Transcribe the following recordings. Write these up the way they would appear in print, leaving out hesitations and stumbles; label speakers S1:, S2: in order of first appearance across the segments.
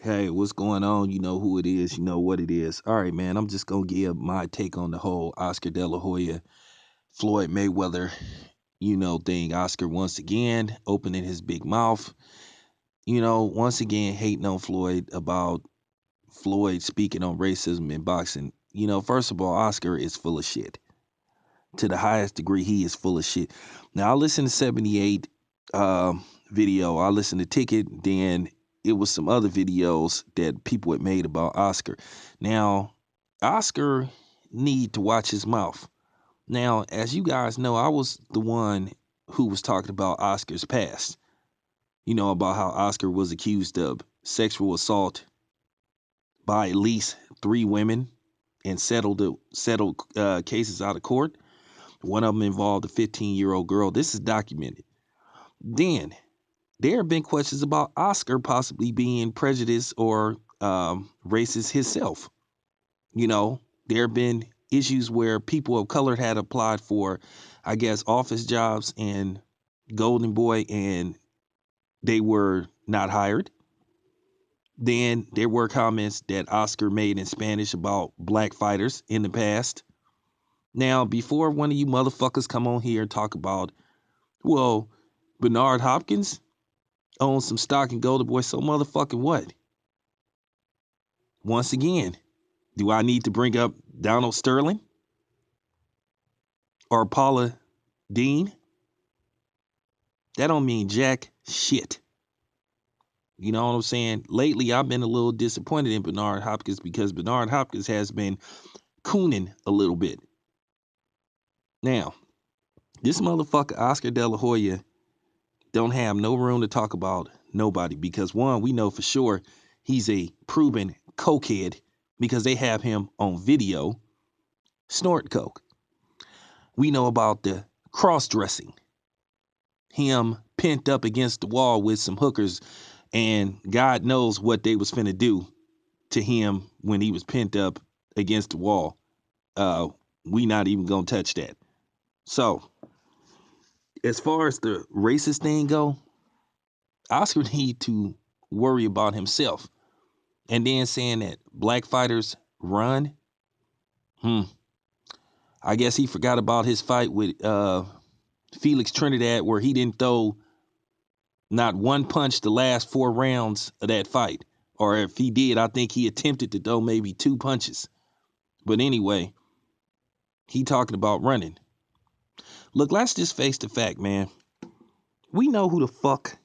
S1: Hey, what's going on? You know who it is. You know what it is. All right, man. I'm just gonna give my take on the whole Oscar De La Hoya, Floyd Mayweather, thing. Oscar once again opening his big mouth. Once again hating on Floyd about Floyd speaking on racism in boxing. First of all, Oscar is full of shit. To the highest degree, he is full of shit. Now I listened to 78 video. I listened to Ticket, then it was some other videos that people had made about Oscar. Now, Oscar need to watch his mouth. Now, as you guys know, I was the one who was talking about Oscar's past. About how Oscar was accused of sexual assault by at least three women and settled cases out of court. One of them involved a 15-year-old girl. This is documented. Then there have been questions about Oscar possibly being prejudiced or racist himself. There have been issues where people of color had applied for, I guess, office jobs in Golden Boy and they were not hired. Then there were comments that Oscar made in Spanish about black fighters in the past. Now, before one of you motherfuckers come on here and talk about, well, Bernard Hopkins owns some stock in Golden Boy, so motherfucking what? Once again, do I need to bring up Donald Sterling or Paula Dean? That don't mean jack shit. You know what I'm saying? Lately, I've been a little disappointed in Bernard Hopkins because Bernard Hopkins has been cooning a little bit. Now, this motherfucker, Oscar De La Hoya, don't have no room to talk about nobody because one, we know for sure he's a proven cokehead because they have him on video snort coke. We know about the cross-dressing, him pent up against the wall with some hookers, and God knows what they was finna do to him when he was pent up against the wall. Uh, we not even gonna touch that. So, as far as the racist thing go, Oscar need to worry about himself. And then saying that black fighters run, hmm. I guess he forgot about his fight with Felix Trinidad where he didn't throw not one punch the last 4 rounds of that fight. Or if he did, I think he attempted to throw maybe 2 punches. But anyway, he talking about running. Look, let's just face the fact, man. We know who the fuck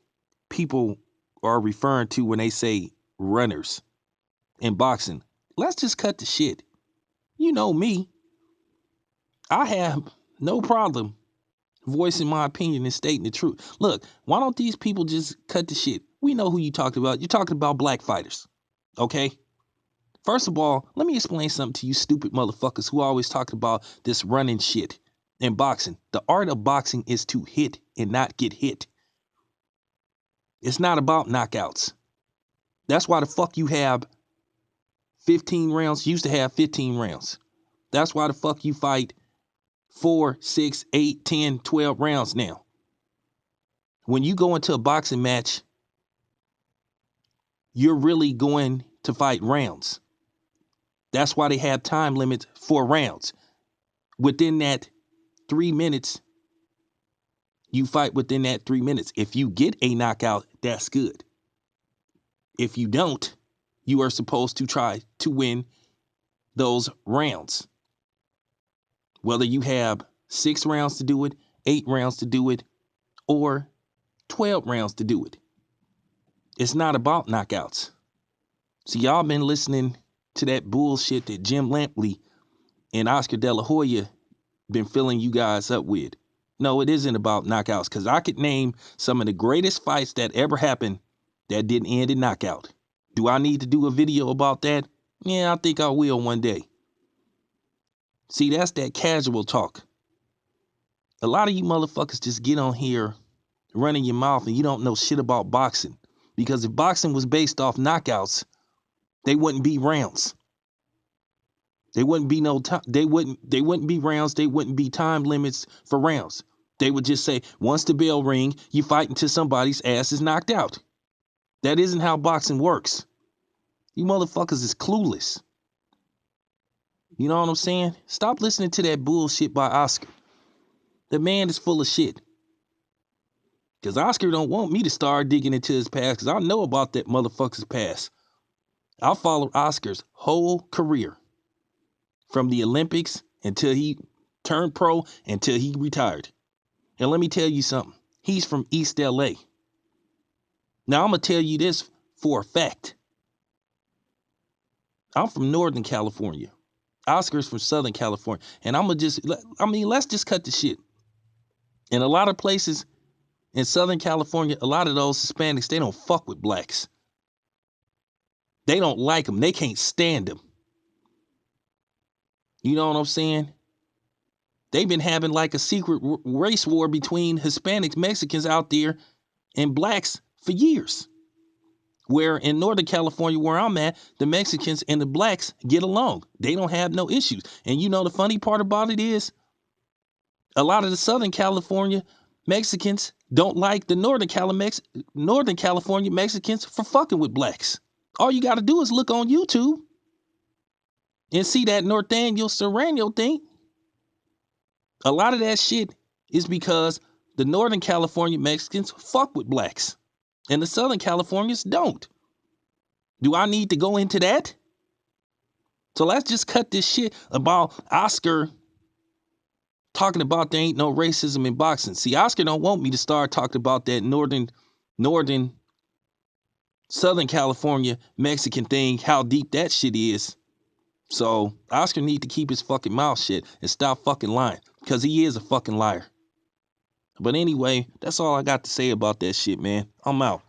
S1: people are referring to when they say runners in boxing. Let's just cut the shit. You know me. I have no problem voicing my opinion and stating the truth. Look, why don't these people just cut the shit? We know who you talked about. You're talking about black fighters. Okay? First of all, let me explain something to you stupid motherfuckers who always talk about this running shit in boxing. The art of boxing is to hit and not get hit. It's not about knockouts. That's why the fuck you have 15 rounds. You used to have 15 rounds. That's why the fuck you fight 4, 6, 8, 10, 12 rounds now. When you go into a boxing match, you're really going to fight rounds. That's why they have time limits for rounds. Within that 3 minutes, you fight within that 3 minutes. If you get a knockout, that's good. If you don't, you are supposed to try to win those rounds. Whether you have 6 rounds to do it, 8 rounds to do it, or 12 rounds to do it. It's not about knockouts. See, y'all been listening to that bullshit that Jim Lampley and Oscar De La Hoya been filling you guys up with. No, it isn't about knockouts because I could name some of the greatest fights that ever happened that didn't end in knockout. Do I need to do a video about that? Yeah, I think I will one day. See, that's that casual talk. A lot of you motherfuckers just get on here running your mouth and you don't know shit about boxing. Because if boxing was based off knockouts, they wouldn't be rounds. They wouldn't be no time. They wouldn't be rounds. They wouldn't be time limits for rounds. They would just say, once the bell ring, you fight until somebody's ass is knocked out. That isn't how boxing works. You motherfuckers is clueless. You know what I'm saying? Stop listening to that bullshit by Oscar. The man is full of shit. Because Oscar don't want me to start digging into his past because I know about that motherfucker's past. I followed Oscar's whole career from the Olympics until he turned pro until he retired. And let me tell you something. He's from East LA. Now, I'm going to tell you this for a fact. I'm from Northern California. Oscar's from Southern California. And let's just cut the shit. In a lot of places in Southern California, a lot of those Hispanics, they don't fuck with blacks. They don't like them. They can't stand them. You know what I'm saying? They've been having like a secret race war between Hispanics, Mexicans out there, and blacks for years. Where in Northern California, where I'm at, the Mexicans and the blacks get along. They don't have no issues. And you know the funny part about it is, a lot of the Southern California Mexicans don't like the Northern California Mexicans for fucking with blacks. All you got to do is look on YouTube and see that Norteño Serrano thing. A lot of that shit is because the Northern California Mexicans fuck with blacks and the Southern Californians don't. Do I need to go into that? So let's just cut this shit about Oscar talking about there ain't no racism in boxing. See, Oscar don't want me to start talking about that northern Southern California Mexican thing, how deep that shit is. So Oscar need to keep his fucking mouth shut and stop fucking lying, because he is a fucking liar. But anyway, that's all I got to say about that shit, man. I'm out.